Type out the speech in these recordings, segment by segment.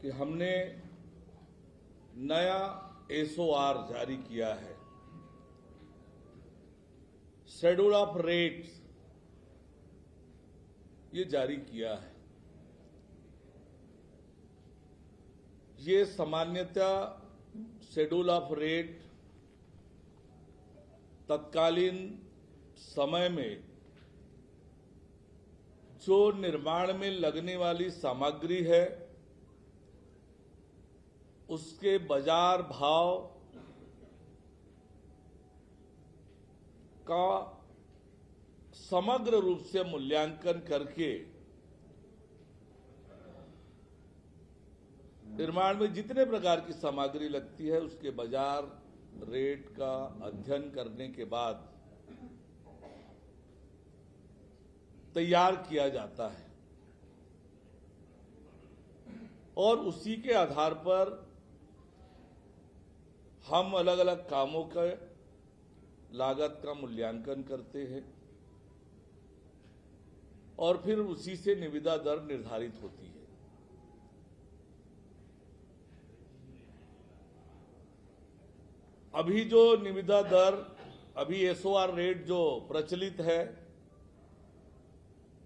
कि हमने नया एसओआर जारी किया है। शेड्यूल ऑफ रेट्स ये जारी किया है। ये सामान्यतः शेड्यूल ऑफ रेट तत्कालीन समय में जो निर्माण में लगने वाली सामग्री है उसके बाजार भाव का समग्र रूप से मूल्यांकन करके निर्माण में जितने प्रकार की सामग्री लगती है उसके बाजार रेट का अध्ययन करने के बाद तैयार किया जाता है और उसी के आधार पर हम अलग अलग कामों का लागत का मूल्यांकन करते हैं और फिर उसी से निविदा दर निर्धारित होती है। अभी जो निविदा दर, अभी एसओआर रेट जो प्रचलित है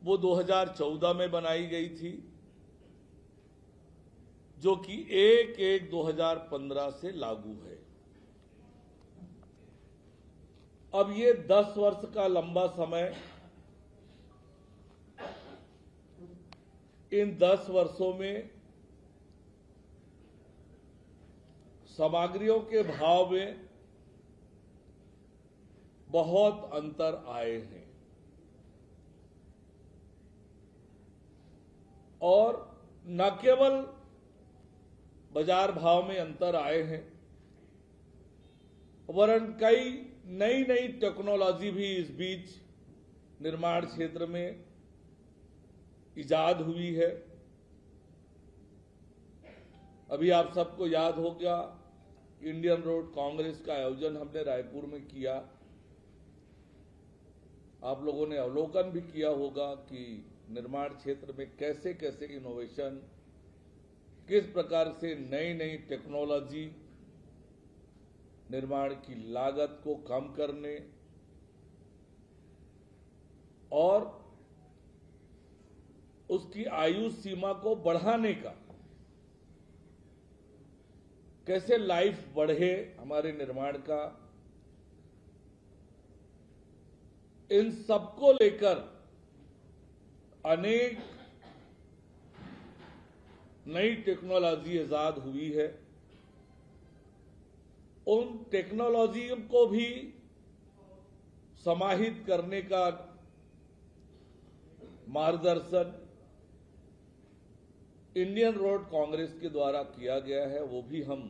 वो 2014 में बनाई गई थी, जो कि 1/1/2015 से लागू है। अब ये 10 वर्ष का लंबा समय, इन 10 वर्षों में सामग्रियों के भाव में बहुत अंतर आए हैं और न केवल बाजार भाव में अंतर आए हैं वरन कई नई नई टेक्नोलॉजी भी इस बीच निर्माण क्षेत्र में इजाद हुई है। अभी आप सबको याद होगा, इंडियन रोड कांग्रेस का आयोजन हमने रायपुर में किया। आप लोगों ने अवलोकन भी किया होगा कि निर्माण क्षेत्र में कैसे कैसे इनोवेशन, किस प्रकार से नई नई टेक्नोलॉजी निर्माण की लागत को कम करने और उसकी आयु सीमा को बढ़ाने का, कैसे लाइफ बढ़े हमारे निर्माण का, इन सबको लेकर अनेक नई टेक्नोलॉजी इजाद हुई है। उन टेक्नोलॉजी को भी समाहित करने का मार्गदर्शन इंडियन रोड कांग्रेस के द्वारा किया गया है, वो भी हम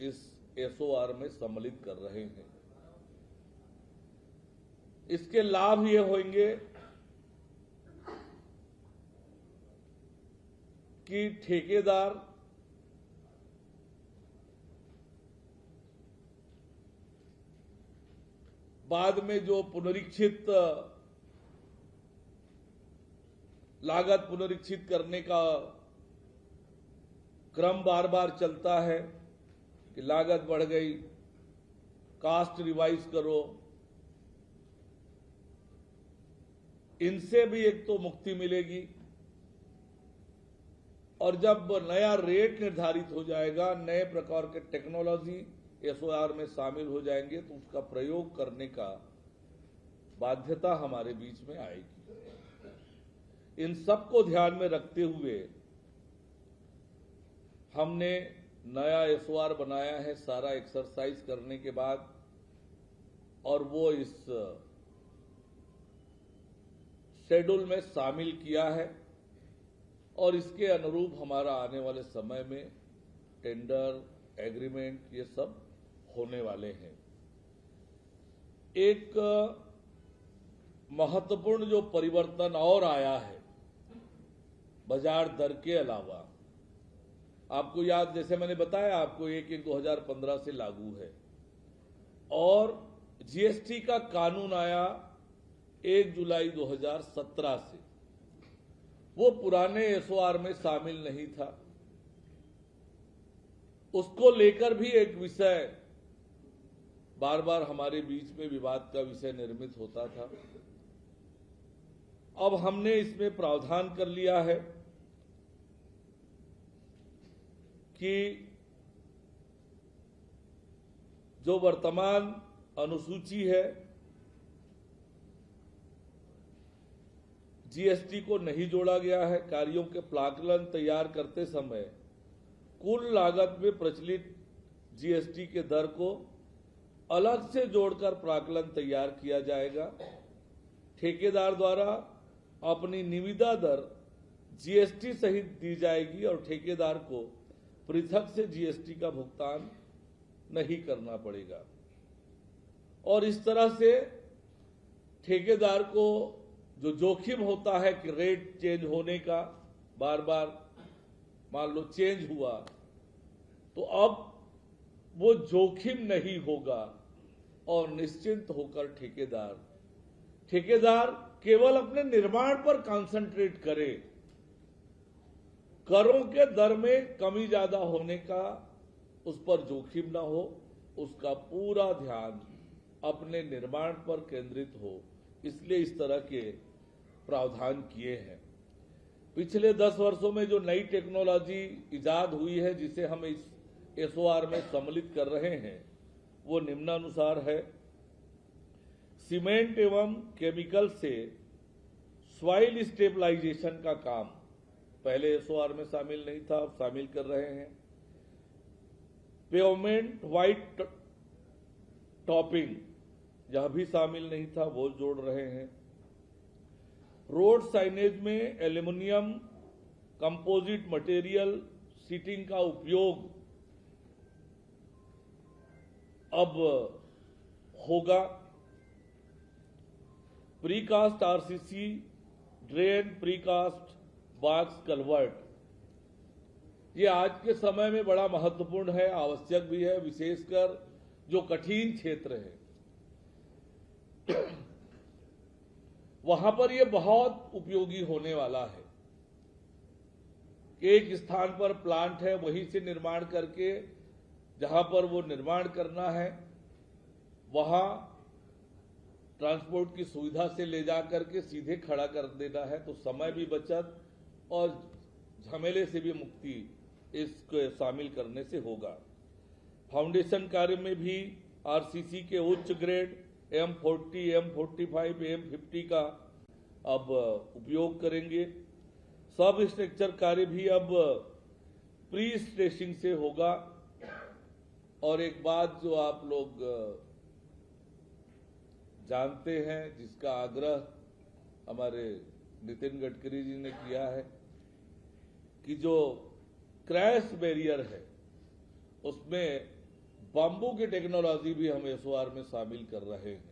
इस एसओआर में सम्मिलित कर रहे हैं। इसके लाभ ये होंगे कि ठेकेदार बाद में जो पुनरीक्षित लागत पुनरीक्षित करने का क्रम बार बार चलता है कि लागत बढ़ गई, कास्ट रिवाइज करो, इनसे भी एक तो मुक्ति मिलेगी और जब नया रेट निर्धारित हो जाएगा, नए प्रकार के टेक्नोलॉजी एसओआर में शामिल हो जाएंगे तो उसका प्रयोग करने का बाध्यता हमारे बीच में आएगी। इन सबको ध्यान में रखते हुए हमने नया एसओआर बनाया है, सारा एक्सरसाइज करने के बाद, और वो इस शेड्यूल में शामिल किया है और इसके अनुरूप हमारा आने वाले समय में टेंडर, एग्रीमेंट ये सब होने वाले हैं। एक महत्वपूर्ण जो परिवर्तन और आया है बाजार दर के अलावा, आपको याद, जैसे मैंने बताया आपको 1/1/2015 से लागू है और जीएसटी का कानून आया 1 जुलाई 2017 से। वो पुराने एसओआर में शामिल नहीं था उसको लेकर भी एक विषय बार बार हमारे बीच में विवाद का विषय निर्मित होता था। अब हमने इसमें प्रावधान कर लिया है कि जो वर्तमान अनुसूची है, जीएसटी को नहीं जोड़ा गया है। कार्यों के प्राक्कलन तैयार करते समय कुल लागत में प्रचलित जीएसटी के दर को अलग से जोड़कर प्राक्कलन तैयार किया जाएगा। ठेकेदार द्वारा अपनी निविदा दर जीएसटी सहित दी जाएगी और ठेकेदार को पृथक से जीएसटी का भुगतान नहीं करना पड़ेगा। और इस तरह से ठेकेदार को जो जोखिम होता है कि रेट चेंज होने का, बार बार मान लो चेंज हुआ, तो अब वो जोखिम नहीं होगा और निश्चिंत होकर ठेकेदार केवल अपने निर्माण पर कंसंट्रेट करे। करों के दर में कमी ज्यादा होने का उस पर जोखिम ना हो, उसका पूरा ध्यान अपने निर्माण पर केंद्रित हो, इसलिए इस तरह के प्रावधान किए हैं। पिछले 10 वर्षों में जो नई टेक्नोलॉजी इजाद हुई है, जिसे हम इस एसओआर में सम्मिलित कर रहे हैं, वो निम्नानुसार है। सीमेंट एवं केमिकल से सॉइल स्टेबलाइजेशन का काम पहले एसओआर में शामिल नहीं था, अब शामिल कर रहे हैं। पेवमेंट व्हाइट टॉपिंग यह भी शामिल नहीं था, वो जोड़ रहे हैं। रोड साइनेज में एल्यूमिनियम कंपोजिट मटेरियल सीटिंग का उपयोग अब होगा। Precast RCC drain precast box convert, ये आज के समय में बड़ा महत्वपूर्ण है, आवश्यक भी है, विशेषकर जो कठिन क्षेत्र है वहां पर ये बहुत उपयोगी होने वाला है। एक स्थान पर प्लांट है, वहीं से निर्माण करके जहां पर वो निर्माण करना है वहां ट्रांसपोर्ट की सुविधा से ले जाकर के सीधे खड़ा कर देना है, तो समय भी बचत और झमेले से भी मुक्ति इसको शामिल करने से होगा। फाउंडेशन कार्य में भी आरसीसी के उच्च ग्रेड M40, M45, M50 का अब उपयोग करेंगे। सब स्ट्रक्चर कार्य भी अब प्री स्ट्रेसिंग से होगा। और एक बात जो आप लोग जानते हैं, जिसका आग्रह हमारे नितिन गडकरी जी ने किया है, कि जो क्रैश बैरियर है उसमें बाम्बू की टेक्नोलॉजी भी हम एसओआर में शामिल कर रहे हैं।